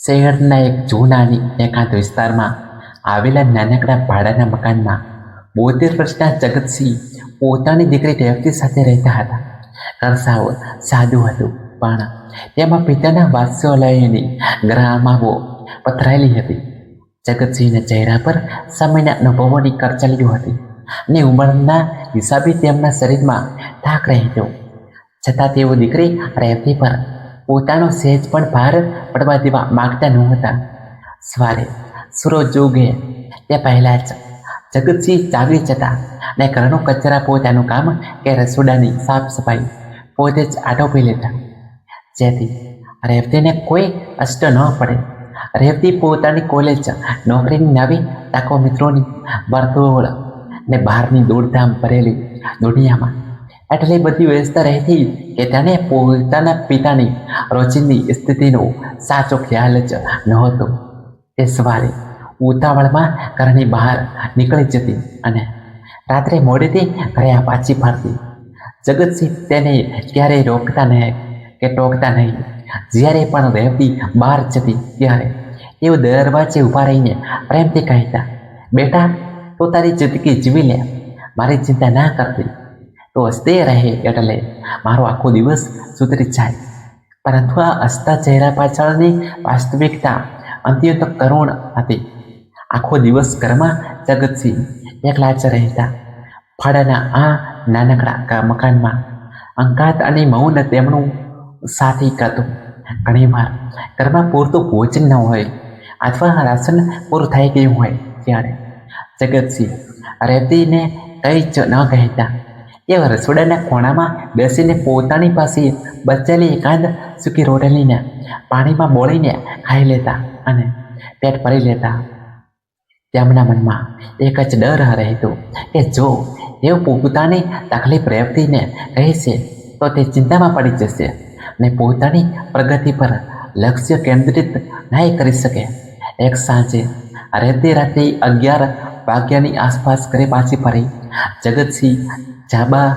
શહેરના એક જૂનાની એકાંત વિસ્તારમાં આવેલા નાનકડા ભાડાના મકાનમાં 72 વર્ષના જગતસિંહ પોતાની દીકરી રેવતી સાથે રહેતા હતા. ઘર સાવ સાદું હતું, પણ તેમાં પિતાના વાત્સલ્યની ગ્રામાઓ પથરાયેલી હતી. જગતસિંહના ચહેરા પર સમયના અનુભવોની કરચલીઓ હતી અને ઉંમરના હિસાબે તેમના શરીરમાં થાક રહેતો. છતાં તેઓ દીકરી રેવતી પર પોતાનો સહેજ પણ ભાર પડવા દેવા માગતા નહોતા. સવારે સૂરજ ઉગે તે પહેલાં જ જગતસિંહ જાગી જતા અને ઘરનું કચરા પોતાનું કામ કે રસોડાની સાફ સફાઈ પોતે જ આટોપી લેતા, જેથી રેવતીને કોઈ કષ્ટ ન પડે. રેવતી પોતાની કોલેજ, નોકરીની નવી તકો, મિત્રોની વર્તુળ ને બહારની દોડધામ ભરેલી દુનિયામાં એટલી બધી વ્યસ્ત રહેતી કે તેને પોતાના પિતાની રોજિંદી સ્થિતિનો સાચો ખ્યાલ જ નહોતો. તે સવારે ઉતાવળમાં ઘરની બહાર નીકળી જતી અને રાત્રે મોડેથી ઘરે પાછી ફરતી. જગતસિંહ તેને ક્યારેય રોકતા નહીં કે ટોકતા નહીં. જ્યારે પણ રેવતી બહાર જતી ત્યારે તેઓ દરવાજે ઊભા રહીને પ્રેમથી કહેતા, બેટા, તો તારી જિંદગી જીવી લે, મારી ચિંતા ના કરતી. તો હસતે રહે એટલે મારો આખો દિવસ સુધરી જાય. પરંતુ આ હસતા ચહેરા પાછળની વાસ્તવિકતા અત્યંત કરુણ હતી. આખો દિવસ ઘરમાં જગતસિંહ એકલા જ રહેતા. ભાડાના આ નાનકડા મકાનમાં અંગાત અને મૌન તેમનું સાથી હતું. ઘણીવાર ઘરમાં પૂરતું ભોજન ન હોય અથવા રાશન પૂરું થઈ ગયું હોય ત્યારે જગતસિંહ રેવતીને કંઈ જ ન કહેતા. એ રસોડાના ખૂણામાં બેસીને પોતાની પાસે બચેલી એકાદ સૂકી રોટલીને પાણીમાં બોળીને ખાઈ લેતા અને પેટ ભરી લેતા. તેમના મનમાં એક જ ડર રહેતો કે જો તેઓ પોતાની તકલીફ રેવતીને કહેશે તો તે ચિંતામાં પડી જશે અને પોતાની પ્રગતિ પર લક્ષ્ય કેન્દ્રિત નહીં કરી શકે. એક સાંજે રેવતી રાત્રે 11 વાગ્યાની આસપાસ ઘરે પાછી ફરી. જગતસિંહ જાબા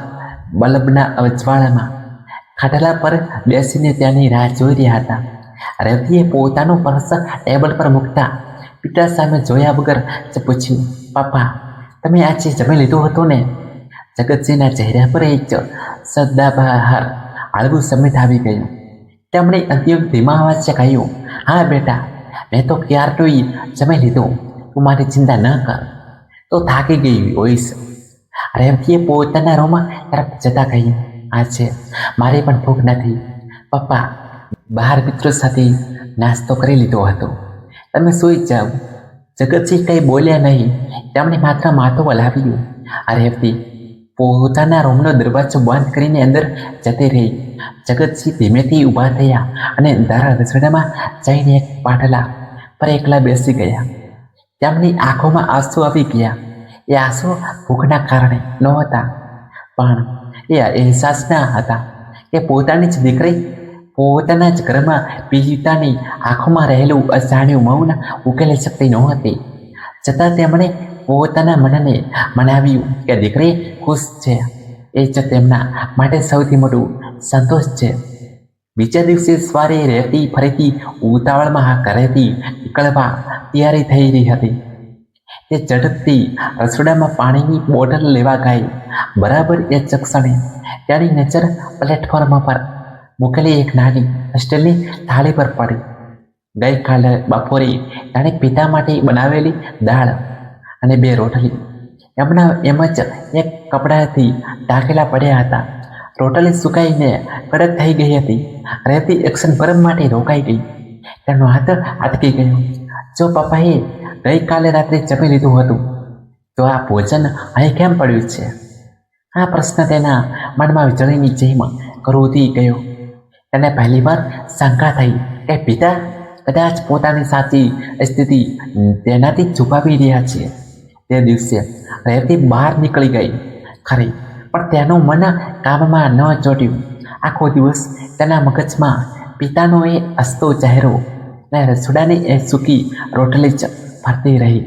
બલ્બના અજવાળામાં ખાટલા પર બેસીને તેની રાહ જોઈ રહ્યા હતા. રેવતીએ પોતાનું પર્સ ટેબલ પર મૂકતા પિતા સામે જોયા વગર જ પૂછ્યું, પપ્પા, તમે આજે જમી લીધું હતું ને? જગતસિંહના ચહેરા પર એક સદાબહાર હળવું સ્મિત આવી ગયું. તેમણે અત્યંત ધીમા અવાજે કહ્યું, હા બેટા, મેં તો ક્યારનું જમી લીધું. તું મારી ચિંતા ન કર, તો થાકી ગઈ હોઈશ. રેવતીએ પોતાના રૂમ તરફ જતા કહ્યું, આજે મારી પણ ભૂખ નથી પપ્પા, બહાર મિત્રો સાથે નાસ્તો કરી લીધો હતો, તમે સૂઈ જાઓ. જગતસિંહ કંઈ બોલ્યા નહીં. તેમણે માત્ર માથું હલાવ્યું. રેવતી પોતાના રૂમનો દરવાજો બંધ કરીને અંદર જતી રહી. જગતસિંહ ધીમેથી ઊભા થયા અને ધારા રસોડામાં જઈને એક પાટલા પર એકલા બેસી ગયા. તેમની આંખોમાં આંસુ આવી ગયા. એ આંસુ ભૂખના કારણે નહોતા, પણ એ અહેસાસના હતા કે પોતાની જ દીકરી પોતાના જ ઘરમાં પિતાની આંખોમાં રહેલું અજાણ્યું મૌન ઉકેલી શકતી નહોતી. છતાં તેમણે પોતાના મનને મનાવ્યું કે દીકરી ખુશ છે, એ જ તેમના માટે સૌથી મોટું સંતોષ છે. બીજા દિવસે સવારે રેવતી ફરીથી ઉતાવળમાં ઘરેથી નીકળવા તૈયારી થઈ રહી હતી. તે ઝડપથી રસોડામાં પાણીની બોટલ લેવા ગઈ. બરાબર એ જ ક્ષણે તેની નજર પ્લેટફોર્મ પર મૂકેલી એક નાની સ્ટીલની થાળી પર પડી. ગઈકાલે બપોરે તેણે પિતા માટે બનાવેલી દાળ અને 2 રોટલી એમ જ એક કપડાથી ઢાંકેલા પડ્યા હતા. રોટલી સુકાઈને કડક થઈ ગઈ હતી. રેવતી એક્શન ભરમ માટે રોકાઈ ગઈ. તેનો હાથ અટકી ગયો. જો પપ્પાએ ગઈકાલે રાત્રે જમી લીધું હતું તો આ ભોજન અહીં કેમ પડ્યું છે? આ પ્રશ્ન તેના મનમાં વીજળીની જેમ ક્રોધી ગયો. તેને પહેલીવાર શંકા થઈ કે પિતા કદાચ પોતાની સાચી સ્થિતિ તેનાથી છુપાવી રહ્યા છે. તે દિવસે રેવતી બહાર નીકળી ગઈ ખરી, પણ તેનું મન કામમાં ન જોડ્યું. આખો દિવસ તેના મગજમાં પિતાનો એ હસતો ચહેરો અને રસોડાની એ સૂકી રોટલી જ ફરતી રહી.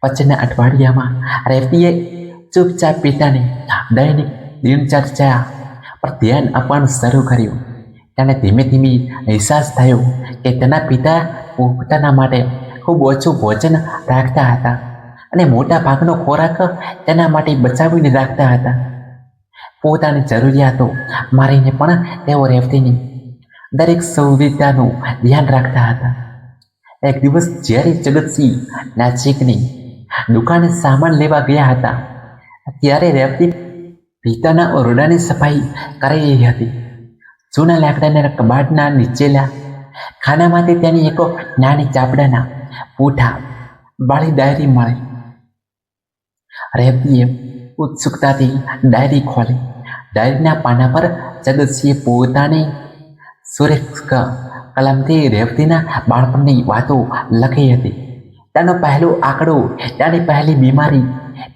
પછીના અઠવાડિયામાં રેવતીએ ચૂપચાપ પિતાની દૈનિક દિનચર્યા પર ધ્યાન આપવાનું શરૂ કર્યું. તેને ધીમે ધીમે અહેસાસ થયો કે તેના પિતા પોતાના માટે ખૂબ ઓછું ભોજન રાખતા હતા અને મોટા ભાગનો ખોરાક તેના માટે બચાવીને રાખતા હતા. પોતાની જરૂરિયાતો મારીને પણ તેઓ રેવતીની દરેક સુવિધાનું ધ્યાન રાખતા હતા. એક દિવસ જ્યારે જગતસિંહ નજીકની દુકાને સામાન લેવા ગયા હતા ત્યારે રેવતી પિતાના ઓરડાની સફાઈ કરી રહી હતી. જૂના લાકડાના કબાટના નીચેલા ખાનામાંથી તેની એક નાની ચાપડાના પૂઠા વાળી ડાયરી મળી. રેવતીએ ઉત્સુકતાથી ડાયરી ખોલી. ડાયરીના પાના પર જગતસિંહે પોતાની સુરેખ કલમથી રેવતીના બાળપણની વાતો લખી હતી. તેનો પહેલો આંકડો, તેની પહેલી બીમારી,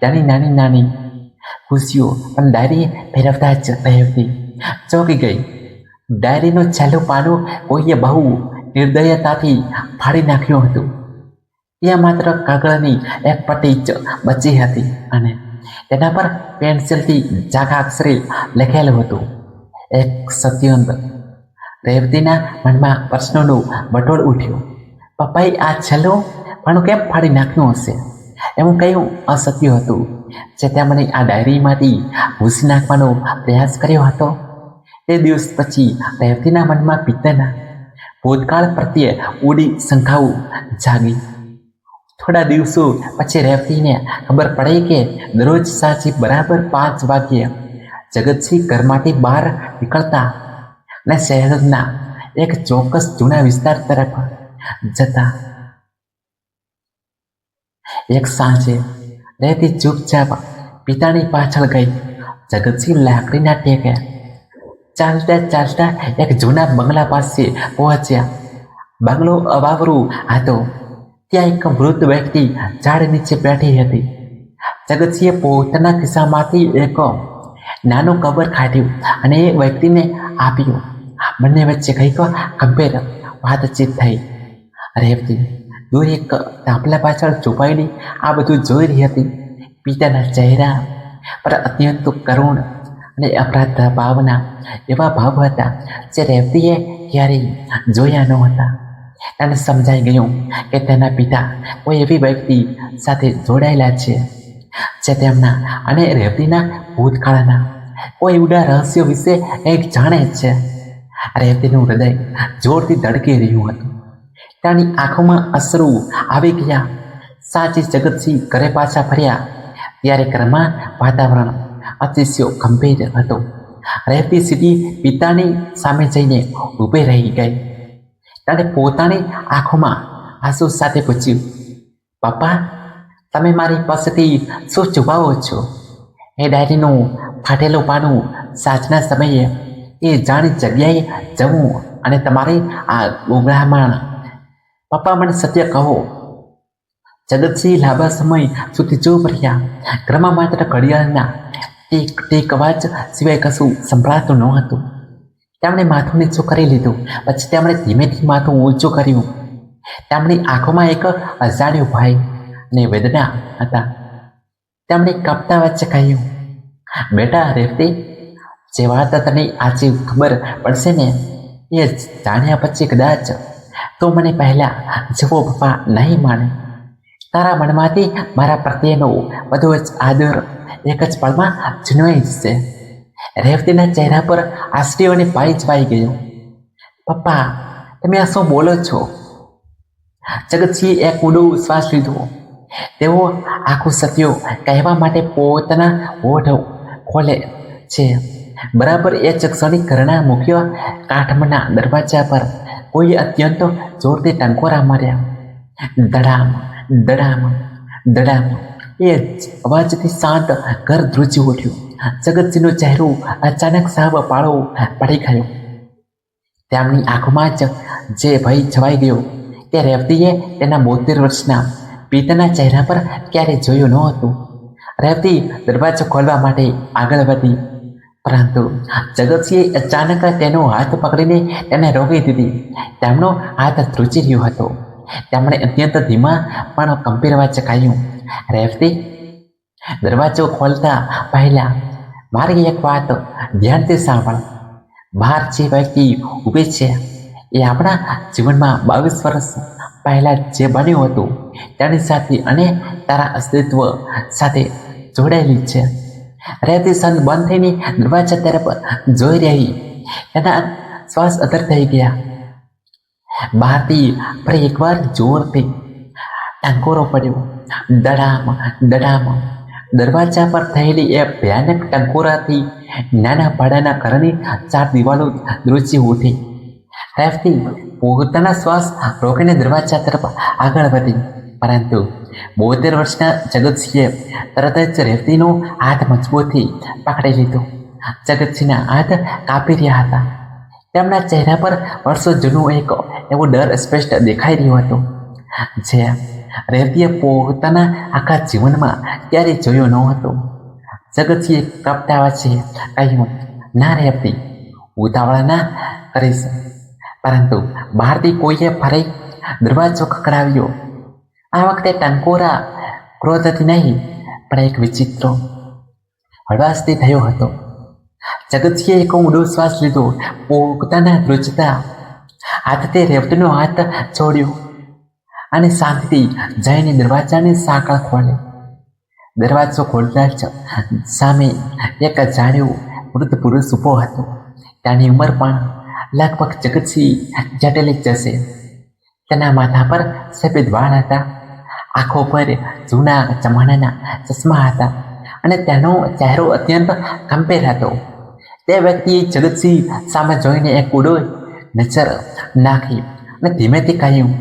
તેની નાની નાની ખુશીઓ પણ ડાયરી ફેરવતા જ રેવતી ચોંકી ગઈ. ડાયરીનું છેલ્લું પાનું કોઈએ બહુ નિર્દયતાથી ફાડી નાખ્યું હતું. ત્યાં માત્ર કાગળની એક પટ્ટી જ બચી હતી અને તેના પર પેન્સિલથી ઝાંખા અક્ષરે લખેલું હતું, એક સત્યંત. રેવતીના મનમાં પ્રશ્નોનો વટોળ ઉઠ્યો. પપ્પાએ આ છેલ્લું પાનું કેમ ફાડી નાખ્યું હશે? એવું કયું અસત્ય હતું જે તેમણે આ ડાયરીમાંથી ભૂસી નાખવાનો પ્રયાસ કર્યો હતો? તે દિવસ પછી રેવતીના મનમાં પિતાના ભૂતકાળ પ્રત્યે ઊંડી શંકાઓ જાગી. થોડા દિવસો પછી રેવતીને ખબર પડી કે દરરોજ સાંજે બરાબર 5 વાગ્યે જગતસિંહ ઘરમાંથી બહાર નીકળતા અને શહેરના એક ચોક્કસ જૂના વિસ્તાર તરફ જતા. એક સાંજે રેવતી ચૂપચાપ પિતાની પાછળ ગઈ. જગતસિંહ લાકડીના ટેકે ચાલતા ચાલતા એક જૂના બંગલા પાસે પહોંચ્યા. બંગલો અવાવરું હતો. ત્યાં એક વૃદ્ધ વ્યક્તિ ઝાડ નીચે બેઠી હતી. જગતસિંહે પોતાના ખિસ્સામાંથી એક નાનું કવર કાઢ્યું અને એ વ્યક્તિને આપ્યું. બંને વચ્ચે કંઈક ગંભીર વાતચીત થઈ. રેવતી દૂર એક તાંબલા પાછળ છુપાઈને આ બધું જોઈ રહી હતી. પિતાના ચહેરા પર અત્યંત કરુણ અને અપરાધ ભાવના એવા ભાવ હતા જે રેવતીએ ક્યારેય જોયા નહોતા. તેને સમજાઈ ગયું કે તેના પિતા કોઈ એવી વ્યક્તિ સાથે જોડાયેલા છે જે તેમના અને રેવતીના ભૂતકાળના કોઈ ઉડા રહસ્યો વિશે કંઈક જાણે છે. રેવતીનું હૃદય જોરથી ધડકી રહ્યું હતું. તેની આંખોમાં અશ્રુ આવી ગયા. સાંજે જગતસિંહ ઘરે પાછા ફર્યા ત્યારે ઘરમાં વાતાવરણ અતિશય ગંભીર હતું. રેવતી સીધી પિતાની સામે જઈને ઊભી રહી ગઈ. તેણે પોતાની આંખોમાં આંસુ સાથે પૂછ્યું, પપ્પા, તમે મારી પાસેથી શું છુપાવો છો? એ ડાયરીનું ફાટેલું પાનું સાંજના સમયે એ જાણી જગ્યાએ જવું અને તમારી આ ગુંગળામણ. પપ્પા, મને સત્ય કહો. જગતસિંહ લાંબા સમય સુધી ચૂપ રહ્યા. ઘરમાં માત્ર ઘડિયાળના ટીક ટીક અવાજ સિવાય કશું સંભળાતું ન હતું. તેમણે માથું નીચું કરી લીધું. પછી તેમણે ધીમેથી માથું ઊંચું કર્યું. તેમની આંખોમાં એક અજાણ્યો ભય અને વેદના હતા. તેમણે કાપતા વચ્ચે કહ્યું, બેટા રેવતી, જે વાત તને આજે ખબર પડશે ને એ જાણ્યા પછી કદાચ તો મને પહેલા જેવો પપ્પા નહીં માને. તારા મનમાંથી મારા પ્રત્યેનો બધો જ આદર એક જ પળમાં છીનવાઈ જશે. રેવતીના ચહેરા પર આશ્ચર્યને પાઈ જવાઈ ગયો. પપ્પા, તમે આ શું બોલો છો? જગતસિંહે એક ઊંડો શ્વાસ લીધો. તેઓ આખું સત્ય કહેવા માટે પોતાના હોઠ ખોલે છે. બરાબર એ જ ક્ષણે ઘરના મુખ્ય કાઠમના દરવાજા પર કોઈ અત્યંત જોરથી ટંકોરા માર્યા. દડામ દડામ દડામ. એ અવાજથી શાંત ઘર ધ્રુજી ઉઠ્યું. જગતસિંહનો ચહેરો અચાનક સાવ પાળો પડી ગયો. તેમની આંખોમાં જ જે ભય છવાઈ ગયો તે રેવતીએ તેના 72 વર્ષના પિતાના ચહેરા પર ક્યારેય જોયું ન હતું. રેવતી દરવાજો ખોલવા માટે આગળ વધી, પરંતુ જગતસિંહે અચાનક તેનો હાથ પકડીને તેને રોકી દીધી. તેમનો હાથ ધ્રુજી રહ્યો હતો. તેમણે અત્યંત ધીમા પણ ગંભીર અવાજે કહ્યું, રેવતી, દરવાજો ખોલતા પહેલા મારી એક વાત ધ્યાનથી સાંભળ. બહાર જે વ્યક્તિ ઊભી છે એ આપણા જીવનમાં 22 વર્ષ પહેલાં જે બન્યું હતું તેની સાથે અને તારા અસ્તિત્વ સાથે જોડાયેલી છે. રેતી સંત બંધ થઈને દરવાજા તરફ જોઈ રહી. તેના શ્વાસ અધર થઈ ગયા. બહારથી ફરી એકવાર જોરથી ટંકોરો પડ્યો. દડામ દડામ. દરવાજા પર થયેલી એ ભયાનક ટંકોરાથી નાના ભાડાના ઘરની 4 દિવાલો ધ્રુજી ઉઠી. રેવતી પોતાના શ્વાસ રોકીને દરવાજા તરફ આગળ વધી, પરંતુ 72 વર્ષના જગતસિંહે તરત જ રેવતીનો હાથ મજબૂતથી પકડી લીધો. જગતસિંહના હાથ કાપી રહ્યા હતા. તેમના ચહેરા પર વર્ષો જૂનું એક એવો ડર સ્પષ્ટ દેખાઈ રહ્યો હતો, જે રેવતીએ પોતાના આખા જીવનમાં ક્યારેય જોયો ન હતો. જગતસિંહે કપતા અવાજે કહ્યું, ના રેવતી, ઉતાવળા ના કરીશ. પરંતુ બહારથી કોઈએ ફરી દરવાજો ખખડાવ્યો. આ વખતે ટંકોરા ક્રોધથી નહીં, પણ એક વિચિત્ર હળવાશથી થયો હતો. જગતસિંહે એક ઊંડો શ્વાસ લીધો. પોતાના ધ્રુજતા હાથથી રેવતીનો હાથ છોડ્યો અને શાંતિથી જઈને દરવાજાની સાંકળ ખોલી. દરવાજો ખોલતા જ સામે એક જાણ્યો વૃદ્ધ પુરુષ ઊભો હતો. તેની ઉંમર પણ લગભગ જગતસિંહ જેટલી જ હશે. તેના માથા પર સફેદ વાળ હતા, આંખો પર જૂના જમાનાના ચશ્મા હતા અને તેનો ચહેરો અત્યંત ગંભીર હતો. તે વ્યક્તિએ જગતસિંહ સામે જોઈને એક ઉડો નજર નાખી અને ધીમેથી કહ્યું,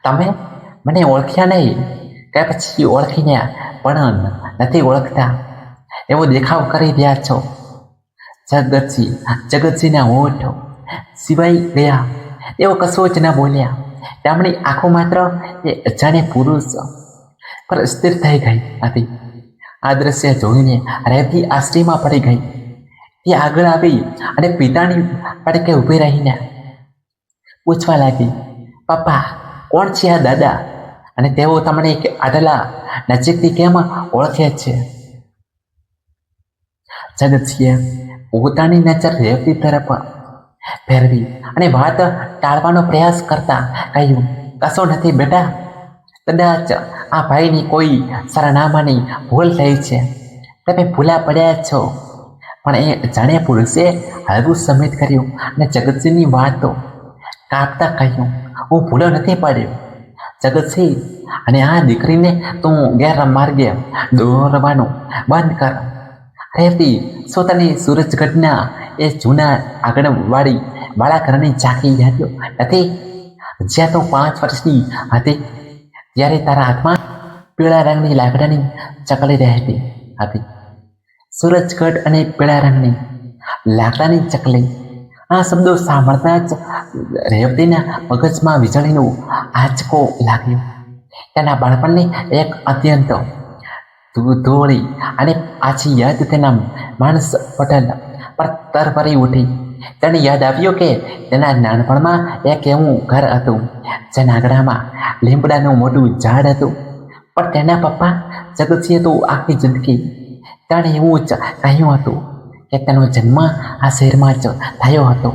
તમે મને ઓળખ્યા નહીં કે પછી ઓળખીને પણ નથી ઓળખતા એવો દેખાવ કરી રહ્યા છો? જગતસિંહના હોઠ સિવાય ગયા. એવો કશો જ ન બોલ્યા. તેમની આંખો માત્ર એ અજાણ્યા પુરુષ પર સ્થિર થઈ ગઈ હતી. આ દ્રશ્ય જોઈને રેવતી આશ્ચર્યમાં પડી ગઈ. તે આગળ આવી અને પિતાની પડકે ઊભી રહીને પૂછવા લાગી, પપ્પા, કોણ છે આ દાદા? અને તેઓ તમને આટલા નજીકથી કેમ ઓળખે છે? જગતસિંહે પોતાની નજર રેવતી તરફ ફેરવી અને વાત ટાળવાનો પ્રયાસ કરતા કહ્યું, કશો નથી બેટા, કદાચ આ ભાઈની કોઈ સરનામાની ભૂલ થઈ છે. તમે ભૂલા પડ્યા છો. પણ એ અજાણ્યા પુરુષે હળવું સમિત કર્યું અને જગતસિંહની વાતો કાપતા કહ્યું, હું ભૂલો નથી પડ્યો જગતસિંહ, અને આ દીકરીને તું ગેરમાર્ગે દોરવાનું બંધ કર. રેવતી, શું તને સૂરજગઢના એ જૂના આંગણવાડી વાળા ઘરની ઝાંખી યાદો નથી, જ્યાં તું 5 વર્ષની હતી ત્યારે તારા હાથમાં પીળા રંગની લાકડાની ચકલી રહેતી હતી? સૂરજગઢ અને પીળા રંગની લાકડાની ચકલી. આ શબ્દો સાંભળતા જ રેવતીના મગજમાં વીજળીનું આંચકો લાગ્યો. તેના બાળપણની એક અત્યંત ધૂળી અને આછી યાદ તેના માનસ પટલ પર તરફરી ઉઠી. તેને યાદ આવ્યું કે તેના નાનપણમાં એક એવું ઘર હતું જેના આંગણામાં લીમડાનું મોટું ઝાડ હતું. પણ તેના પપ્પા જગતસિંહે તો આખી જિંદગી તેણે એવું જ કહ્યું હતું કે તેનો જન્મ આ શહેરમાં જ થયો હતો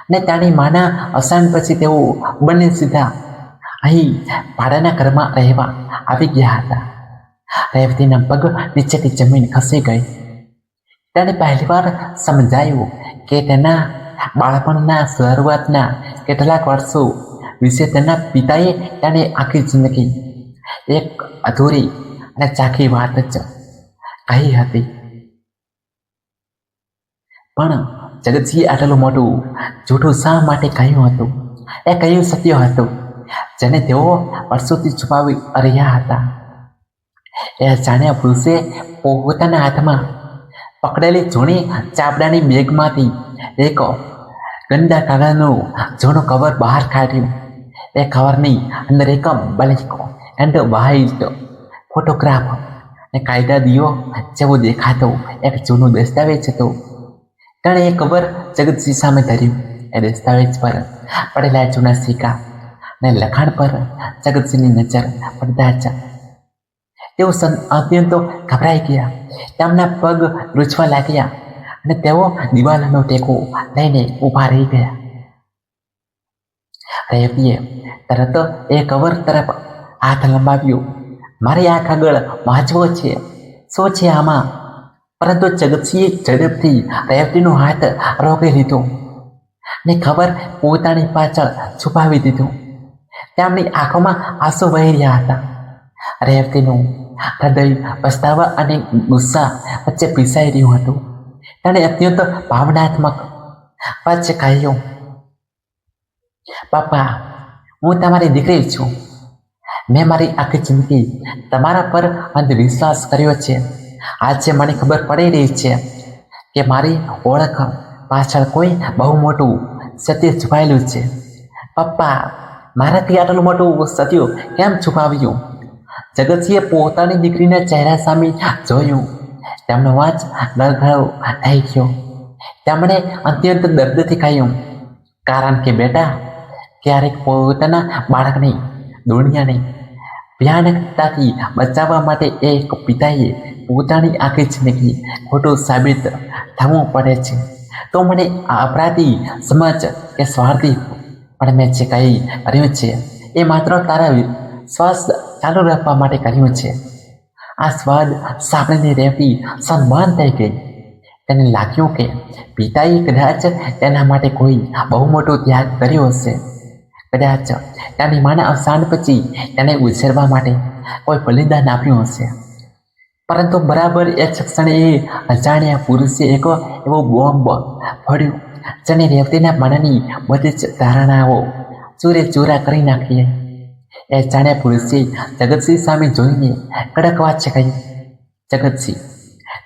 અને તેની માના અવસાન પછી તેઓ બંને સીધા અહીં ભાડાના ઘરમાં રહેવા આવી ગયા હતા. રેવતીના પગ નીચેથી જમીન ખસી ગઈ. તેને પહેલીવાર સમજાયું કે તેના બાળપણના શરૂઆતના કેટલાક વર્ષો વિશે તેના પિતાએ તેને આખી જિંદગી એક અધૂરી અને ચાખી વાત જ કહી હતી. પણ જગતસિંહે આટલું મોટું જૂઠું શા માટે કહ્યું હતું? એ કયું સત્ય હતું જેને તેઓ વર્ષોથી છુપાવી રહ્યા હતા? એ જાણ્યા પુરુષે પોતાના હાથમાં પકડેલી જૂની ચાપડાની બેગમાંથી એક ગંદા કાગળનું જૂનું કવર બહાર કાઢ્યું. એ કવરની અંદર એક બ્લેક એન્ડ વ્હાઇટ ફોટોગ્રાફ અને કાયદા દિયો જેવો દેખાતો એક જૂનો દસ્તાવેજ હતો. તેણે એ કવર જગતસિંહ સામે ધર્યું. એ દસ્તાવેજ પર પડેલા જૂના સિક્કા અને લખાણ પર જગતસિંહની નજર પડતા જ તેઓ અત્યંત ગભરાઈ ગયા. તેમના પગ રૂંચવા લાગ્યા અને તેઓ દિવાલનો ટેકો લઈને ઊભા રહી ગયા. રેવતીએ તરત એ કવર તરફ હાથ લંબાવ્યો. મારી આંખ આગળ વાંચવો છે, શું છે આમાં? પરંતુ જગતસિંહે ઝડપથી રેવતીનો હાથ રોકી લીધો ને ખબર પોતાની પાછળ છુપાવી દીધું. તેમની આંખોમાં આંસુ વહી રહ્યા હતા. રેવતીનું હૃદય પસ્તાવા અને ગુસ્સા વચ્ચે પીસાઈ રહ્યું હતું. તેણે અત્યંત ભાવનાત્મક વચ્ચે કહ્યું, પપ્પા, હું તમારી દીકરી છું. મેં મારી આખી જિંદગી તમારા પર અંધવિશ્વાસ કર્યો છે. આજે મને ખબર પડી રહી છે કે મારી ઓળખ પાછળ કોઈ બહુ મોટું સત્ય છુપાયેલું છે. પપ્પા, મારાથી આટલું મોટું સત્ય કેમ છુપાવ્યું? જગતસિંહે પોતાની દીકરીના ચહેરા સામે જોયું. તેમનો અવાજ ગળગળો થઈ ગયો. તેમણે અત્યંત દર્દથી કહ્યું, કારણ કે બેટા, ક્યારેક પોતાના બાળકની દુનિયાની ભયાનકતાથી બચાવવા માટે એક પિતાએ પોતાની આખી જિંદગી ખોટું સાબિત થવું પડે છે. તો મને અપરાધી સમજ કે સ્વાર્થી, પણ મેં જે કંઈ કર્યું છે એ માત્ર તારા શ્વાસ ચાલુ રાખવા માટે કર્યું છે. આ સ્વાદ સાંભળીને રેવતી સન્માન થઈ ગઈ. તેને લાગ્યું કે પિતાએ કદાચ તેના માટે કોઈ બહુ મોટો ત્યાગ કર્યો હશે. કદાચ તેની માના અવસાન પછી તેને ઉછેરવા માટે કોઈ બલિદાન આપ્યું હશે. પરંતુ બરાબર એ જ ક્ષણે એ અજાણ્યા પુરુષે એક એવો બોમ્બ ફોડ્યો જેને રેવતીના મનની બધી જ ધારણાઓ ચૂરે ચૂરા કરી નાખી. એ જાણ્યા પુરુષે જગતસિંહ સામે જોઈને કડક વાત છે કહી, જગતસિંહ,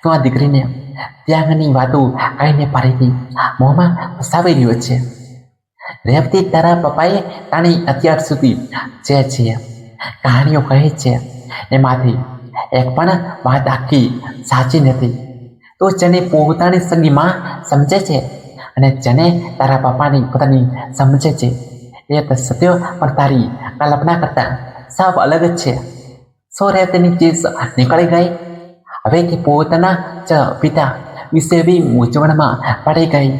તું આ દીકરીને ત્યાગની વાતો કહીને ફરીથી મોંમાં ફસાવી રહ્યો છે. રેવતી, તારા પપ્પાએ તાણી અત્યાર સુધી જે કહાણીઓ કહી છે એમાંથી એક પણ વાત આખી સાચી નથી. તો જેને પોતાની સગી માં સમજે છે અને જેને તારા પપ્પાની પોતાની સમજે છે એ તો સત્ય પણ તારી કલ્પના કરતા સાવ અલગ જ છે. સો રેવતીની ચીસ નીકળી ગઈ. હવે તે પોતાના જ પિતા વિશે એવી મૂંઝવણમાં પડી ગઈ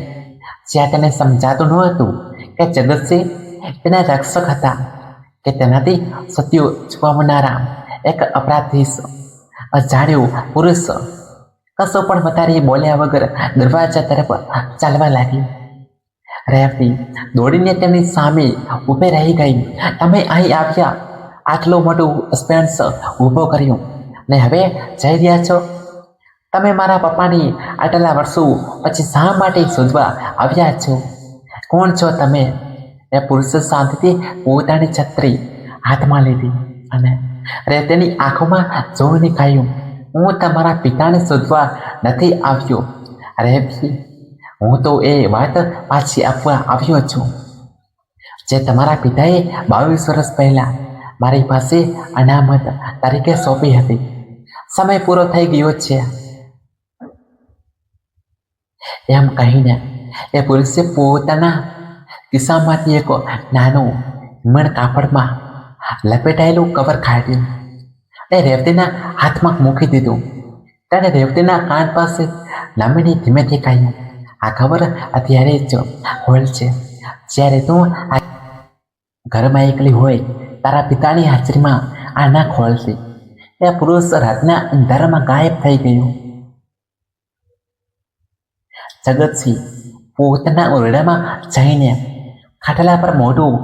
જ્યાં તેને સમજાતું ન હતું કે જગતસિંહ તેના રક્ષક હતા કે તેનાથી સત્યો છુપાવનારા એક અપરાધી અજાણ્યો પુરુષ. કશો પણ વધારે બોલ્યા વગર દરવાજા તરફ ચાલવા લાગી. રેવતી દોડીને તેની સામે ઊભી રહી ગઈ. તમે અહીં આવ્યા, આટલું મોટું સસ્પેન્સ ઊભો કર્યું ને હવે જઈ રહ્યા છો? તમે મારા પપ્પાની આટલા વર્ષો પછી શા માટે શોધવા આવ્યા છો? કોણ છો તમે? એ પુરુષે શાંતિથી પોતાની છત્રી હાથમાં લીધી અને રેવતીની આંખોમાં જોઈને કહ્યું, હું તમારા પિતાને શોધવા નથી આવ્યો રેવતી, હું તો એ વાત પાછી આપવા આવ્યો છું જે તમારા પિતાએ 22 વર્ષ પહેલા મારી પાસે અનામત તરીકે સોંપી હતી. સમય પૂરો થઈ ગયો છે. એમ કહીને એ પુરુષે પોતાના ખિસ્સામાંથી એક નાનું હિમણ કાપડમાં લપેટાયેલું કવર કાઢ્યું અને રેવતીના હાથમાં મૂકી દીધું. તેણે રેવતીના કાન પાસે નમીને ધીમેથી કહ્યું, આ કવર અત્યારે જ ખોલ છે. જ્યારે તું આ ઘરમાં એકલી હોય તારા પિતાની હાજરીમાં આ ના ખોલતી. એ પુરુષ રાતના અંધારામાં ગાયબ થઈ ગયું. જગતસિંહ પોતાના ઓરડામાં જઈને ખાટલા પર મોઢું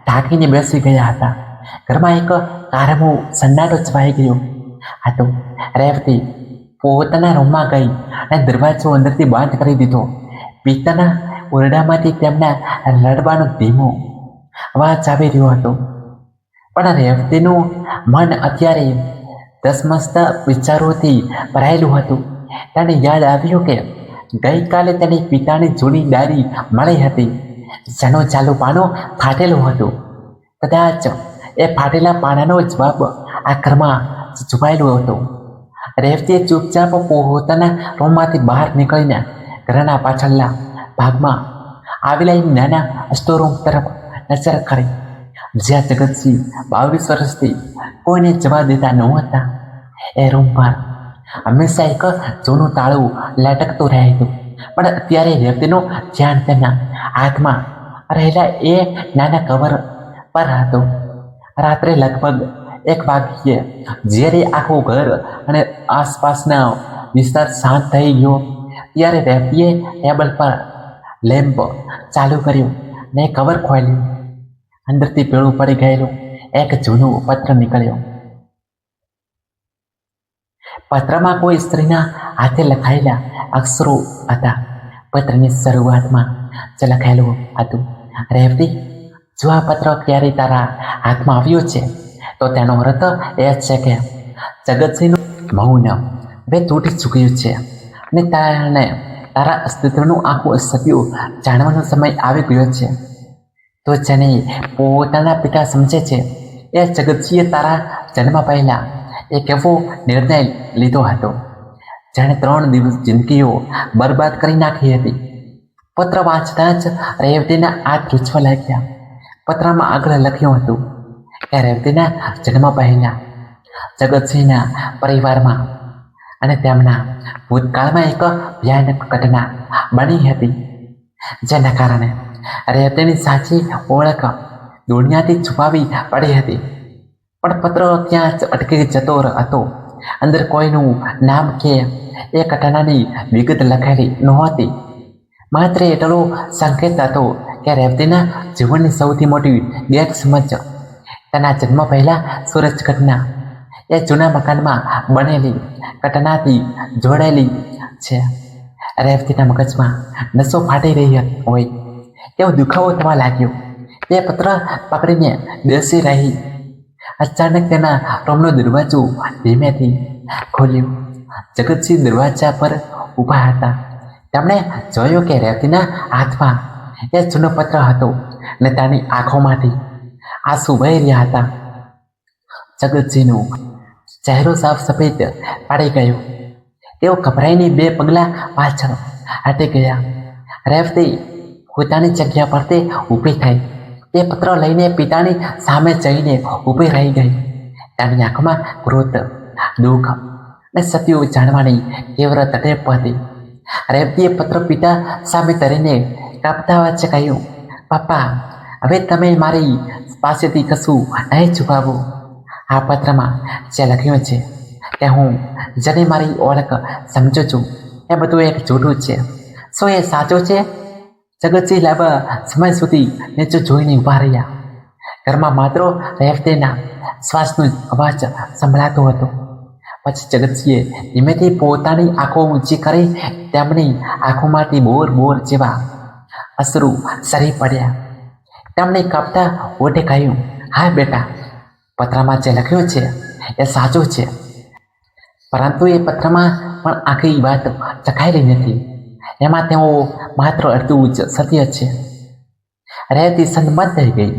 ઢાંકીને બેસી ગયા હતા. ઘરમાં એક કારમો સન્નાટો છવાઈ ગયો હતો. રેવતી પોતાના રૂમમાં ગઈ અને દરવાજો અંદરથી બંધ કરી દીધો. પિતાના ઓરડામાંથી તેમના લડવાનો ધીમો અવાજ આવી રહ્યો હતો. પણ રેવતીનું મન અત્યારે ધસમસતા વિચારોથી ભરાયેલું હતું. તેને યાદ આવ્યું કે ગઈકાલે તેની પિતાની જૂની ડાયરી મળી હતી જેનો ચાલુ પાનો ફાટેલું હતું. કદાચ એ ફાટેલા પાનાનો જવાબ આ ઘરમાં છુપાયેલો હતો. રેવતીએ ચૂપચાપ પોતાના રૂમમાંથી બહાર નીકળીને ઘરના પાછળના ભાગમાં આવેલા એક નાના સ્ટોર રૂમ તરફ નજર કરી જ્યાં જગતસિંહ 22 વર્ષથી કોઈને જવા દેતા નહોતા. એ રૂમ પર હંમેશા એક જૂનું તાળું લટકતું રહેતું. પણ અત્યારે રેવતીનું ધ્યાન તેના હાથમાં રહેલા એ નાના કવર પર હતું. રાત્રે લગભગ 1 વાગ્યે જ્યારે આખું ઘર અને આસપાસના વિસ્તાર શાંત થઈ ગયો ત્યારે રેવતીએ ટેબલ પર લેમ્પ ચાલુ કર્યું ને કવર ખોલ્યું. અંદરથી પીળું પડી ગયેલું એક જૂનું પત્ર નીકળ્યું. પત્રમાં કોઈ સ્ત્રીના હાથે લખાયેલા અક્ષરો હતા. પત્રની શરૂઆતમાં જ લખાયેલું હતું, રેવતી, જો આ પત્ર ક્યારે તારા હાથમાં આવ્યું છે તો તેનો અર્થ એ છે કે જગતસિંહનું મૌન હવે તૂટી ચૂક્યું છે અને તારા અસ્તિત્વનું આખું સત્ય જાણવાનો સમય આવી ગયો છે. તો જેને પોતાના પિતા સમજે છે એ જગતસિંહે તારા જન્મ પહેલા એક એવો નિર્ણય લીધો હતો જેણે 3 દિવસ જિંદગીઓ બરબાદ કરી નાખી હતી. પત્ર વાંચતા જ રેવતીના હાથ રૂંચવા લાગ્યા. પત્રમાં આગળ લખ્યું હતું કે રેવતીના જન્મ પહેલા જગતસિંહના પરિવારમાં અને તેમના ભૂતકાળમાં એક ભયાનક ઘટના બની હતી જેના કારણે રેવતીની સાચી ઓળખ દુનિયાથી છુપાવી પડી હતી. પણ પત્ર ત્યાં જ અટકી જતો હતો. અંદર કોઈનું નામ કે એ ઘટનાની વિગત લખેલી નહોતી. માત્ર એટલો સંકેત હતો કે રેવતીના જીવનની સૌથી મોટી ગેરસમજ તેના જન્મ પહેલા સૂરજ ઘટના એ જૂના મકાનમાં બનેલી ઘટનાથી જોડાયેલી છે. રેવતીના મગજમાં નસો ફાટી રહી હોય તેવો દુખાવો થવા લાગ્યો. તે પત્ર પકડીને બેસી રહી. અચાનક તેના રૂમનો દરવાજો ધીમેથી ખોલ્યો. જગતસિંહ દરવાજા પર ઊભા હતા. તેમણે જોયું કે રેવતીના હાથમાં એ જૂનો પત્ર હતો અને તેની આંખોમાંથી આંસુ વહી રહ્યા હતા. જગતસિંહનો ચહેરો સાફ સફેદ પડી ગયો. તેઓ ગભરાઈને 2 પગલાં પાછળ હટી ગયા. રેવતી પોતાની જગ્યા પરથી ઊભી થઈ. તે પત્ર લઈને પિતાની સામે જઈને ઊભી રહી ગઈ. તેની આંખમાં ક્રોધ, દુઃખ અને સત્ય જાણવાની તીવ્ર તકલીફ હતી. રેવતીએ પત્ર પિતા સામે ધરીને કાપતા વચ્ચે કહ્યું, પપ્પા, હવે તમે મારી પાસેથી કશું નહીં છુપાવો. આ પત્રમાં જે લખ્યું છે કે હું જેને મારી ઓળખ સમજું છું એ બધું એક જૂઠું છે. શું એ સાચું છે? જગતસિંહ લાંબા સમય સુધી નીચે જોઈને ઊભા રહ્યા. ઘરમાં માત્ર રેવતીના શ્વાસનો અવાજ સંભળાતો હતો. પછી જગતસિંહે ધીમેથી પોતાની આંખો ઊંચી કરી તેમની આંખોમાંથી બોર જેવા અશ્રુ સરી પડ્યા. તેમણે કાપતા ઓઠે કહ્યું, હા બેટા, પત્રમાં જે લખ્યું છે એ સાચું છે, પરંતુ એ પત્રમાં પણ આખી વાત લખાયેલી નથી. એમાં તેઓ માત્ર અડધું જ સત્ય છે. રેવતી સંમત થઈ ગઈ.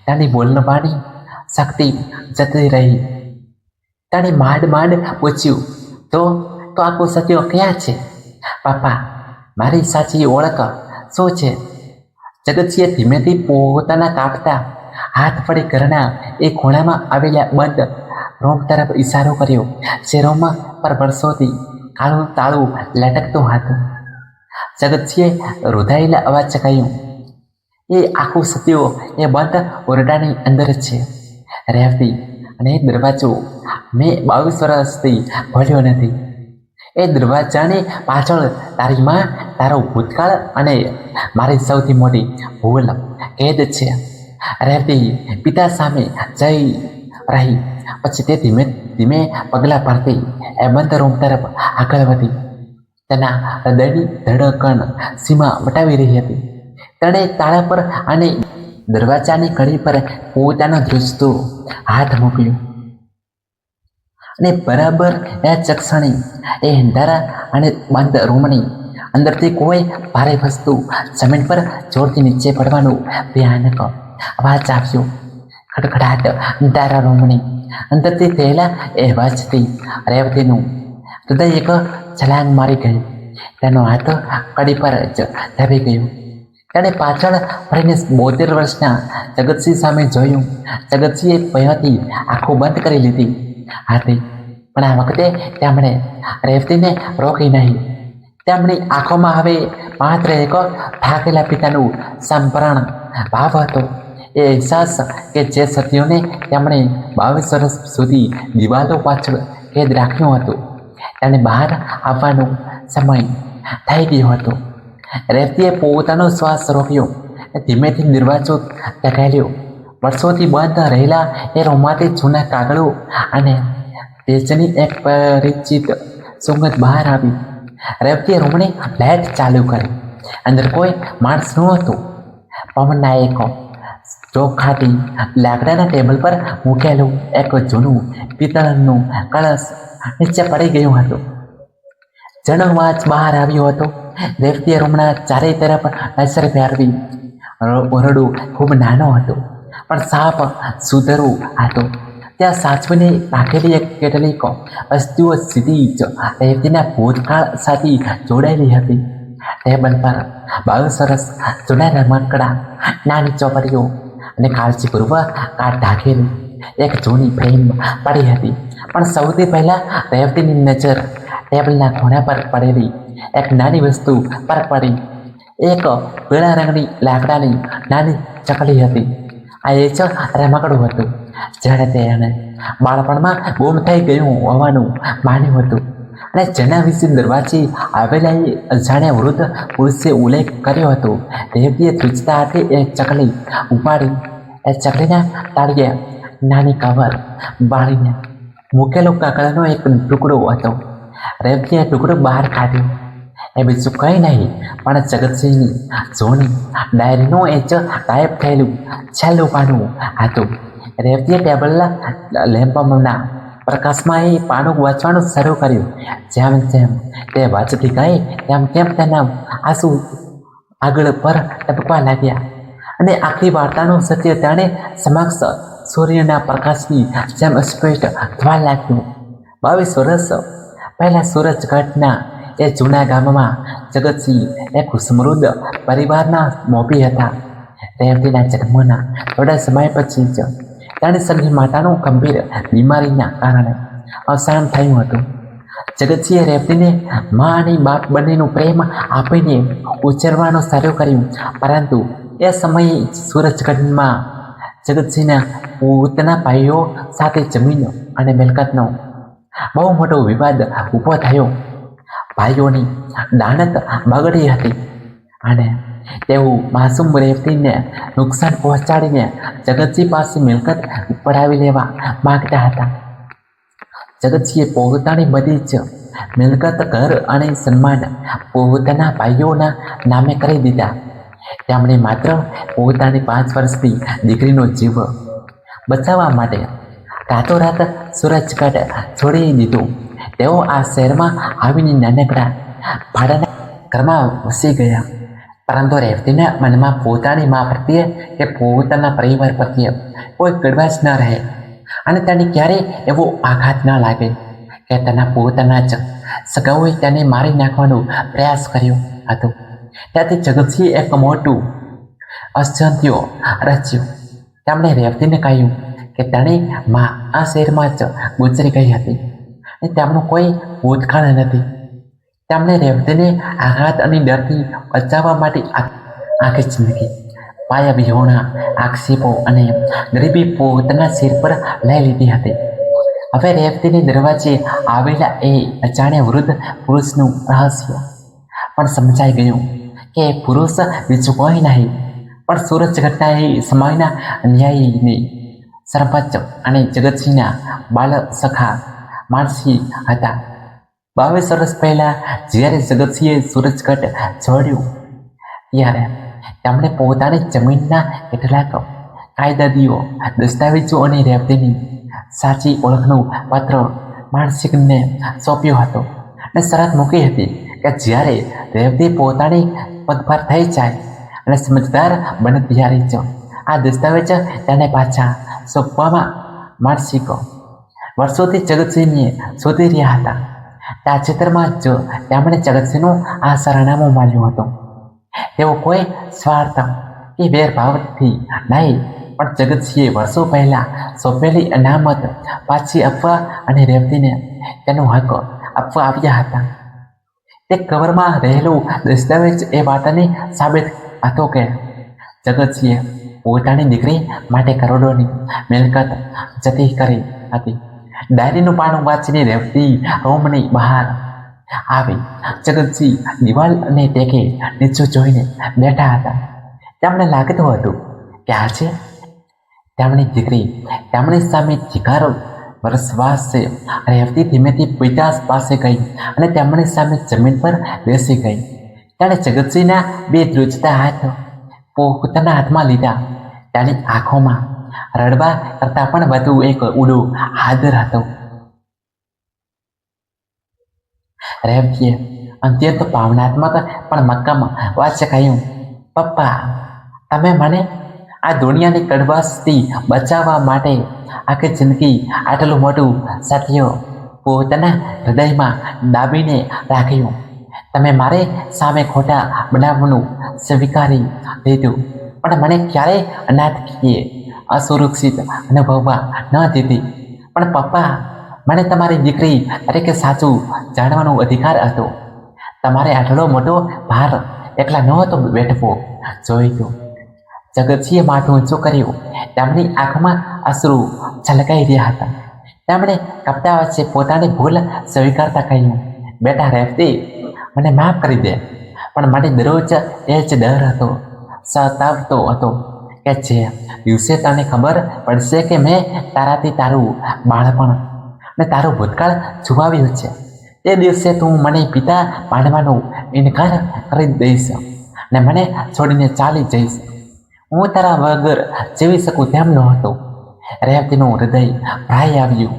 તેની બોલવાની શક્તિ જતી રહી. તેણે માંડ પૂછ્યું, તો આખું સત્ય ક્યાં છે? પપ્પા, મારી સાચી ઓળખ શું છે? જગતસિંહે ધીમેથી પોતાના કાપતા હાથ વડે ઘરના એ ખૂણામાં આવેલા બંધ રૂમ તરફ ઈશારો કર્યો. જે રૂમ પર વર્ષોથી કાળું તાળું લટકતું હતું. જગતસિંહે રૂધાયેલા અવાજ કહ્યું, એ આખું સત્ય એ બંધ ઓરડાની અંદર છે રેવતી, અને એ દરવાજો મેં 22 વર્ષથી ખોલ્યો નથી. એ દરવાજાની પાછળ તારી માં, તારો ભૂતકાળ અને મારી સૌથી મોટી ભૂલ કેદ છે. રેવતી પિતા સામે જઈ રહી. પછી તે ધીમે ધીમે પગલાં ભરતી એ બંધ રૂમ તરફ આગળ વધી. તેના હૃદયની ધડકણ સીમા વટાવી રહી હતી. તેણે તાળા પર અને દરવાજાની કડી પર પોતાનો ધ્રુજતો હાથ મૂક્યો અને બરાબર એ જ ક્ષણે એ અંધારા અને બંધ રૂમની અંદરથી કોઈ ભારે વસ્તુ જમીન પર જોરથી નીચે પડવાનો ભયાનક અવાજ આવ્યો. ખડખડાટ અંધારા રૂમની અંદરથી થયેલા એ અવાજથી રેવતીનું હૃદય એક છલાંગ મારી ગયું. તેનો હાથ કડી પર જ દબી ગયો. તેણે પાછળ ફરીને 72 વર્ષના જગતસિંહ સામે જોયું. જગતસિંહે ભયથી આંખો બંધ કરી લીધી હતી, પણ આ વખતે તેમણે રેવતીને રોકી નહીં. તેમની આંખોમાં હવે માત્ર એક થાકેલા પિતાનું સંપૂર્ણ ભાવ હતો. એ અહેસાસ કે જે સત્યોને તેમણે 22 વર્ષ સુધી દિવાલો પાછળ કેદ રાખ્યું હતું તેને બહાર આવવાનો સમય થઈ ગયો હતો. રેવતીએ પોતાનો શ્વાસ રોક્યો, ધીમેથી દરવાજો ધકેલ્યો. વર્ષોથી બંધ રહેલા એ રૂમમાંથી જૂના કાગળો અને પેજની એક પરિચિત સુગંધ બહાર આવી. રેવતીએ રૂમની લાઇટ ચાલુ કરી. અંદર કોઈ માણસ નહોતું. પવનના એક ચોખાથી લાકડાના ટેબલ પર મૂકેલું એક જૂનું પિત્તળનું કળશ નીચે પડી ગયું હતું. જણો વાંચ બહાર આવ્યો હતો. રેવતીએ રૂમના ચારે તરફ નજર ફેરવી. ઓરડું ખૂબ નાનો હતો પણ સાફ સુથરું હતું. ત્યાં સાચવીને રાખેલી એક કેટલીક વસ્તુઓ સીધી જ રેવતીના ભૂતકાળ સાથે જોડાયેલી હતી. ટેબલ પર 22 વર્ષ જૂના રમકડા, નાની ચોપડીઓ અને કાળજીપૂર્વક ઢાંકેલી એક જૂની ફ્રેમ પડી હતી. પણ સૌથી પહેલા રેવતીની નજર ટેબલના ખૂણા પર પડેલી એક નાની વસ્તુ પર પડી. એક પીળા રંગની લાકડાની નાની ચકલી હતી. આ એ જ રમકડું હતું જ્યારે તેણે બાળપણમાં ગુમ થઈ ગયું હોવાનું માન્યું હતું અને જેના વિશે દરવાજે આવેલા એ અજાણ્યા વૃદ્ધ પુરુષે ઉલ્લેખ કર્યો હતો. રેવતીએ ધ્રુજતા હાથે એ ચકલી ઉપાડી. એ ચકલીના તાળિયે નાની કવર બાળીને મૂકેલો કાગળનો એક ટુકડો હતો. રેવતીએ ટુકડો બહાર કાઢ્યો. એ બીજું કંઈ નહીં પણ જગતસિંહની જૂની ડાયરીનું એ જ ગાયબ થયેલું છેલ્લું પાનું હતું. રેવતીએ ટેબલના લેમ્પના પ્રકાશમાં એ પાનું વાંચવાનું શરૂ કર્યું. જેમ જેમ તે વાંચતી ગઈ તેમ તેના આંસુ આગળ પર ટપકવા લાગ્યા અને આખી વાર્તાનું સત્ય તેણે સમક્ષ સૂર્યના પ્રકાશની જેમ સ્પષ્ટ થવા લાગ્યું. 22 વર્ષ પહેલા સૂરજગઢના એ જૂના ગામમાં જગતસિંહ એક સમૃદ્ધ પરિવારના મોભી હતા. રેવતીના જન્મના થોડા સમય પછી જ તેની સગી માતાનું ગંભીર બીમારીના કારણે અવસાન થયું હતું. જગતસિંહે રેવતીને મા અને બાપ બંનેનું પ્રેમ આપીને ઉછેરવાનું શરૂ કર્યું. પરંતુ એ સમયે સૂરજગઢમાં જગતસિંહના પોતાના ભાઈઓ સાથે જમીન અને મિલકતનો બહુ મોટો વિવાદ ઊભો થયો. ભાઈઓની દાનત બગડી હતી અને તેઓ માસૂમ રેવતીને નુકસાન પહોંચાડીને જગતસિંહ પાસે મિલકત પડાવી લેવા માંગતા હતા. જગતસિંહે પોતાની બધી જ મિલકત, ઘર અને સન્માન પોતાના ભાઈઓના નામે કરી દીધા. તેમણે માત્ર પોતાની 5 વર્ષની દીકરીનો જીવ બચાવવા માટે રાતોરાત સૂરજગઢ છોડી દીધું. તેઓ આ શહેરમાં આવીને નાનકડા ભાડાના ઘરમાં વસી ગયા. પરંતુ રેવતીના મનમાં પોતાની મા પ્રત્યે કે પોતાના પરિવાર પ્રત્યે કોઈ કડવાશ ન રહે અને તેને ક્યારેય એવો આઘાત ન લાગે કે તેના પોતાના જ સગાઓએ તેને મારી નાખવાનો પ્રયાસ કર્યો હતો. ત્યાંથી જગતસિંહે એક મોટું અસંત્ય રચ્યું. તેમણે રેવતીને કહ્યું કે તેની મા આ શહેરમાં જ ગુજરી ગઈ હતી અને તેમનું કોઈ ભૂતકાળ નથી. તેમણે રેવતીને આઘાત અને ડરથી બચાવવા માટે આખી જિંદગી પાયા વિહોણા આક્ષેપો અને ગરીબી પોતાના સિર પર લઈ લીધી હતી. હવે રેવતીને દરવાજે આવેલા એ અજાણ્યા વૃદ્ધ પુરુષનું રહસ્ય પણ સમજાઈ ગયું કે એ પુરુષ બીજું કોઈ નહીં પણ સૂરજગઢના એ સમયના ન્યાયની સરપંચ અને જગતસિંહના બાળ સખા માનસિંહ હતા. 22 વર્ષ પહેલા જ્યારે જગતસિંહે સૂરજગઢ છોડ્યું ત્યારે તેમણે પોતાની જમીનના કેટલાક કાયદાદીઓ દસ્તાવેજો અને રેવતીની સાચી ઓળખનું પત્ર માનસિંહને સોંપ્યો હતો અને શરત મૂકી હતી કે જ્યારે રેવતી પોતાની પગભર થઈ જાય અને સમજદાર બને ત્યારે જ આ દસ્તાવેજ તેને પાછા સોંપવામાં માનસિંહ વર્ષોથી જગતસિંહને શોધી રહ્યા હતા. તાજેતરમાં જ તેમણે જગતસિંહનું આ સરનામું મળ્યું હતું. તેઓ કોઈ સ્વાર્થ કે વેરભાવથી નહીં પણ જગતસિંહે વર્ષો પહેલાં સોંપેલી અનામત પાછી આપવા અને રેવતીને તેનો હક આપવા આવ્યા હતા. તે કવરમાં રહેલું દસ્તાવેજ એ વાતને સાબિત હતો કે જગતસિંહે પોતાની દીકરી માટે કરોડોની મિલકત જતી કરી હતી. ડાયરીનું પાનું વાંચીને રેવતી રૂમની બહાર આવી. જગતસિંહ દિવાલને ટેકે નીચું જોઈને બેઠા હતા. તેમને લાગતું હતું કે આજે તેમની દીકરી તેમની સામે ચિકારો વરસવાસે. રેવતી ધીમેથી પિતા પાસે ગઈ અને તેમની સામે જમીન પર બેસી ગઈ. તેણે જગતસિંહના બે ધ્રુજતા હાથ પોતાના હાથમાં લીધા. તેની આંખોમાં રડવા કરતાં પણ વધુ એક ઊંડો આદર હતો. રેવતીએ અત્યંત ભાવનાત્મક પણ મક્કમ વાચે કહ્યું, પપ્પા, તમે મને આ દુનિયાની કડવાશથી બચાવવા માટે આખી જિંદગી આટલું મોટું સત્ય પોતાના હૃદયમાં દાબીને રાખ્યું. તમે મારે સામે ખોટા બનાવવાનું સ્વીકારી લીધું, પણ મને ક્યારેય અનાથકીએ અસુરક્ષિત અનુભવવા ન દીધી. પણ પપ્પા, મને તમારી દીકરી તરીકે સાચું જાણવાનો અધિકાર હતો. તમારે આટલો મોટો ભાર એકલા નહોતો વેઠવો જોઈતું. જગતસિંહે માથું ઊંચું કર્યું. તેમની આંખમાં અશ્રુ છલકાઈ રહ્યા હતા. તેમણે કપડા વચ્ચે પોતાની ભૂલ સ્વીકારતા કહ્યું, બેટા રેવતી, મને માફ કરી દે, પણ મને દરરોજ એ જ ડર હતો, સતાવતો હતો કે જે દિવસે તને ખબર પડશે કે મેં તારાથી તારું બાળપણ અને તારું ભૂતકાળ છુપાવ્યું છે, તે દિવસે તું મને પિતા માનવાનો ઇનકાર કરી દઈશ અને મને છોડીને ચાલી જઈશ. હું તારા વગર જીવી શકું તેમ નહોતું. રેવતીનું હૃદય ભરાઈ આવ્યું.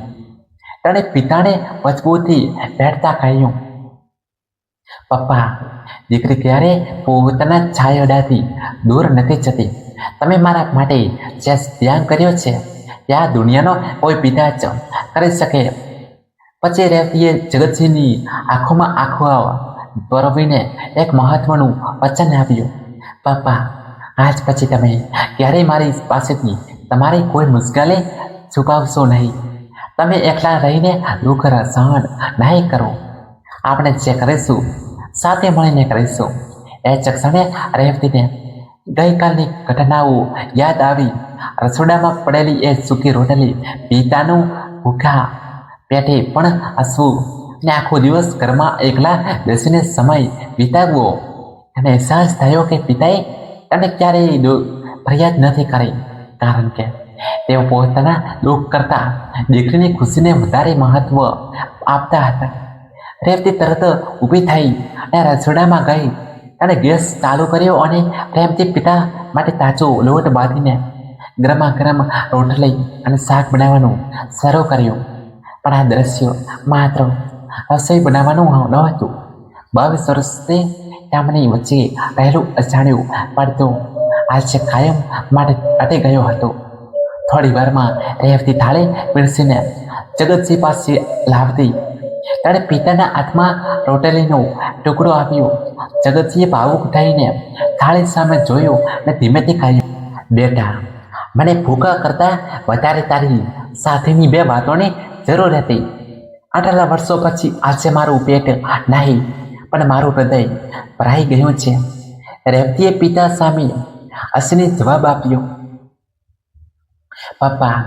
તેણે પિતાને મજબૂતી ભેટતા કહ્યું, પપ્પા, દીકરી ક્યારે પોતાના છાયડાથી દૂર નથી જતી. તમે મારા માટે જે ત્યાગ કર્યો છે ત્યાં દુનિયાનો કોઈ પિતા જ કરી શકે. પછી રેવતીએ જગતસિંહની આંખોમાં આંખો પરોવીને એક મહત્વનું વચન આપ્યું, પપ્પા, આજ પછી તમે ક્યારેય મારી પાસેથી તમારી કોઈ મુશ્કેલી છુપાવશો નહીં. તમે એકલા રહીને દુઃખ સહન નહીં કરો. આપણે જે કરીશું સાથે મળીને કરીશું. એ જ ક્ષણે રેવતીને ગઈકાલની ઘટનાઓ યાદ આવી. રસોડામાં પડેલી એ સૂકી રોટલી, પિતાનું ભૂખા પેટે પણ હસવું અને આખો દિવસ ઘરમાં એકલા બેસીને સમય વિતાવવો. અને અહેસાસ થયો કે પિતાએ તેને ક્યારેય ફરિયાદ નથી કરી, કારણ કે તેઓ પોતાના દુઃખ કરતાં દીકરીની ખુશીને વધારે મહત્વ આપતા હતા. રેવતી તરત ઊભી થઈ અને રસોડામાં ગઈ અને ગેસ ચાલુ કર્યો અને પ્રેમથી પિતા માટે તાજો લોટ બાંધીને ગરમા ગરમ રોટલી અને શાક બનાવવાનું શરૂ કર્યું. પણ આ દ્રશ્ય માત્ર રસોઈ બનાવવાનું નહોતું. 22 વર્ષથી તેમની વચ્ચે રહેલું અજાણ્યું પડતું આજે કાયમ માટે અટી ગયો હતો. થોડી વારમાં રેવતી થાળી પીરસીને જગતસિંહ પાસે લાવતી. તેણે પિતાના હાથમાં રોટલીનો ટુકડો આપ્યો. જગતસિંહે ભાવુક થઈને થાળી સામે જોયું અને ધીમેથી કહ્યું, બેટા, મને ભૂખા કરતાં વધારે તારી સાથેની બે વાતોની જરૂર હતી. આટલા વર્ષો પછી આજે મારું પેટ નહીં પણ મારું હૃદય ભરાઈ ગયું છે. રેવતીએ પિતા સામે હસીને જવાબ આપ્યો, પપ્પા,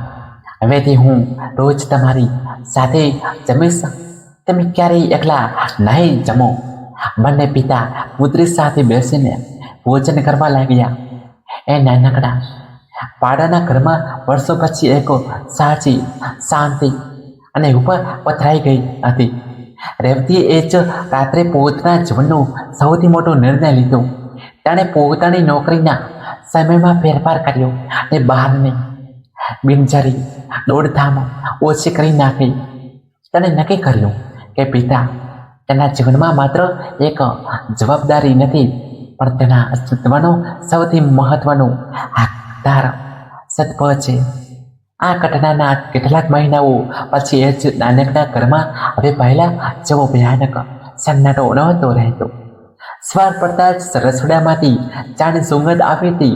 હવેથી હું રોજ તમારી સાથે જમીશ. તમે ક્યારેય એકલા નહીં જમો. બંને પિતા પુત્રી સાથે બેસીને ભોજન કરવા લાગ્યા. એ નાનકડા પાડાના ઘરમાં વર્ષો પછી એક સાચી શાંતિ અને ઉપર પથરાઈ ગઈ હતી. રેવતીએ એ જ રાત્રે પોતાના જીવનનો સૌથી મોટો નિર્ણય લીધો. તેણે પોતાની નોકરીના સમયમાં ફેરફાર કર્યો અને બહારની બિનજરી દોડધામ ઓછી કરી નાખી. તેણે નક્કી કર્યું કે પિતા તેના જીવનમાં માત્ર એક જવાબદારી નથી, પણ તેના અસ્તિત્વનો સૌથી મહત્વનો આધાર સત્વ છે. આ ઘટનાના કેટલાક મહિનાઓ પછી એ જ નાનકડા ઘરમાં હવે પહેલા જેવો ભયાનક સન્નાટો નહોતો રહેતો. સવાર પડતા જ રસોડામાંથી ચાની સુગંધ આવી હતી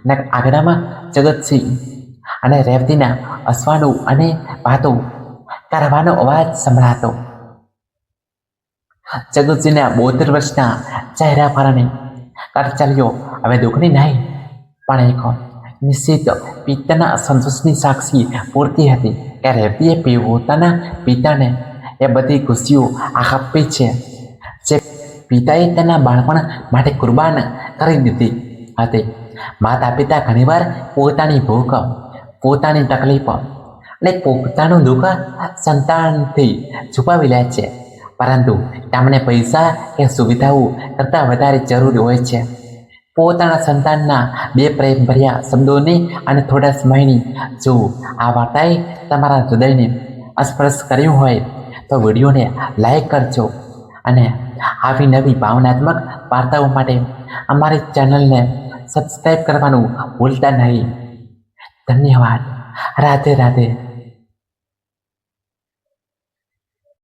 અને આંગણામાં જગતસિંહ અને રેવતીના હસવાનું અને વાતો કરવાનો અવાજ સંભળાતો. જગતજીના 72 વર્ષના ચહેરા પરને કરચલ્યો હવે દુઃખની નહીં પણ એક નિશ્ચિત પિતાના સંતોષની સાક્ષી પૂરતી હતી કે રેવતીએ પોતાના પિતાને એ બધી ખુશીઓ આપી છે જે પિતાએ તેના બાળપણ માટે કુરબાન કરી દીધી હતી. માતા પિતા ઘણીવાર પોતાની ભૂખ, પોતાની તકલીફ અને પોતાનું દુઃખ સંતાનથી છુપાવી લે છે, પરંતુ તેમને પૈસા કે સુવિધાઓ કરતાં વધારે જરૂરી હોય છે પોતાના સંતાનના બે પ્રેમભર્યા શબ્દોની અને થોડા સમયની. જો આ વાર્તાએ તમારા હૃદયને સ્પર્શ કર્યું હોય તો વિડીયોને લાઈક કરજો અને આવી નવી ભાવનાત્મક વાર્તાઓ માટે અમારી ચેનલને સબસ્ક્રાઈબ કરવાનું ભૂલતા નહીં. ધન્યવાદ. રાધે રાધે.